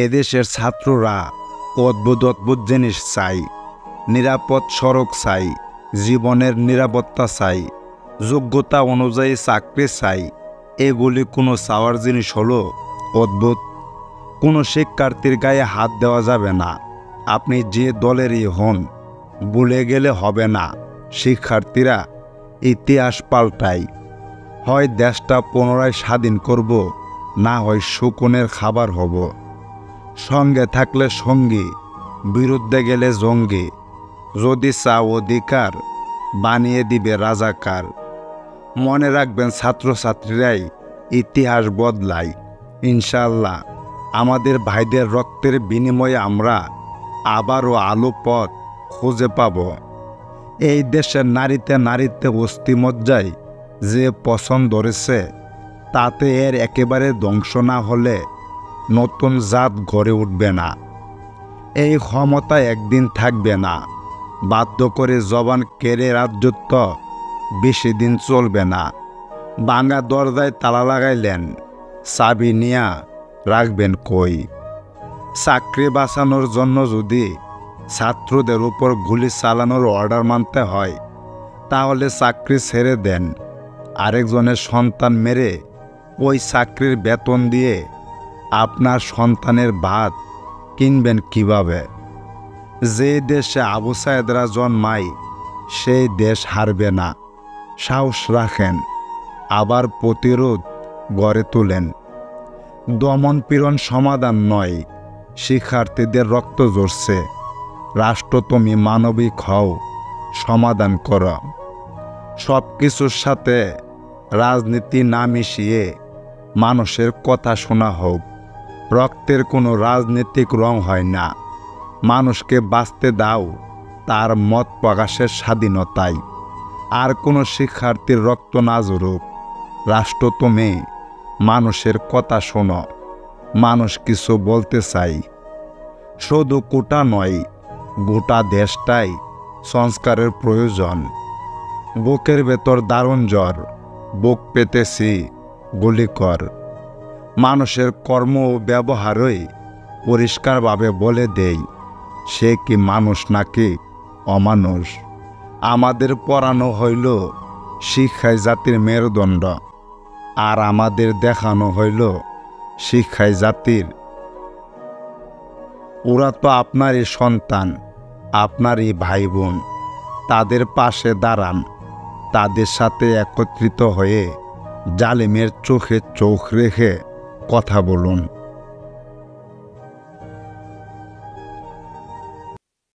এদেশের ছাত্ররা অদ্ভুত অদ্ভুত জিনিস চাই, নিরাপদ সড়ক চাই, জীবনের নিরাপত্তা চাই, যোগ্যতা অনুযায়ী চাকরি চাই। এগুলি কোনো চাওয়ার জিনিস হলো? অদ্ভুত। কোনো শিক্ষার্থীর গায়ে হাত দেওয়া যাবে না, আপনি যে দলেরই হন। ভুলে গেলে হবে না, শিক্ষার্থীরা ইতিহাস পাল্টায়। হয় দেশটা পুনরায় স্বাধীন করব, না হয় শকুনের খাবার হব। সঙ্গে থাকলে সঙ্গী, বিরুদ্ধে গেলে জঙ্গি। যদি চাও অধিকার, বানিয়ে দিবে রাজাকার। মনে রাখবেন, ছাত্রছাত্রীরাই ইতিহাস বদলায়। ইনশাআল্লাহ আমাদের ভাইদের রক্তের বিনিময়ে আমরা আবারও আলো পথ খুঁজে পাব। এই দেশের নারীতে অস্থিমজ্জায় যে পছন্দ ধরেছে, তাতে এর একেবারে ধ্বংস না হলে নতুন জাত গড়ে উঠবে না। এই ক্ষমতা একদিন থাকবে না। বাধ্য করে জবান কেড়ে রাজত্ব বেশি দিন চলবে না। ভাঙা দরজায় তালা লাগাইলেন, চাবি নিয়া রাখবেন কই? চাকরি বাঁচানোর জন্য যদি ছাত্রদের উপর গুলি চালানোর অর্ডার মানতে হয়, তাহলে চাকরি ছেড়ে দেন। আরেকজনের সন্তান মেরে ওই চাকরির বেতন দিয়ে আপনার সন্তানের ভাত কিনবেন কিভাবে? যে দেশে আবু সায়েদরা জন্মায়, সেই দেশ হারবে না। সাহস রাখেন, আবার প্রতিরোধ গড়ে তোলেন। দমন পীড়ন সমাধান নয়, শিক্ষার্থীদের রক্ত ঝরছে। রাষ্ট্র, তুমি মানবিক হও, সমাধান করো। সব কিছুর সাথে রাজনীতি না মিশিয়ে মানুষের কথা শোনা হোক। রক্তের কোনো রাজনৈতিক রং হয় না। মানুষকে বাঁচতে দাও তার মত প্রকাশের স্বাধীনতায়। আর কোনো শিক্ষার্থীর রক্ত না ঝরুক। রাষ্ট্র, তুমি মানুষের কথা শোনো। মানুষ কিছু বলতে চাই। শুধু কোটা নয়, গোটা দেশটাই সংস্কারের প্রয়োজন। বুকের ভেতর দারুণ জ্বর, বুক পেতেছি গুলি কর। মানুষের কর্ম ও ব্যবহারই পরিষ্কারভাবে বলে দেই, সে কি মানুষ নাকি অমানুষ। আমাদের পড়ানো হইল শিক্ষাই জাতির মেরুদণ্ড, আর আমাদের দেখানো হইল শিক্ষাই জাতির। ওরা তো আপনারই সন্তান, আপনারই ভাই বোন। তাদের পাশে দাঁড়ান, তাদের সাথে একত্রিত হয়ে জালিমের চোখে চোখ রেখে কথা বলুন।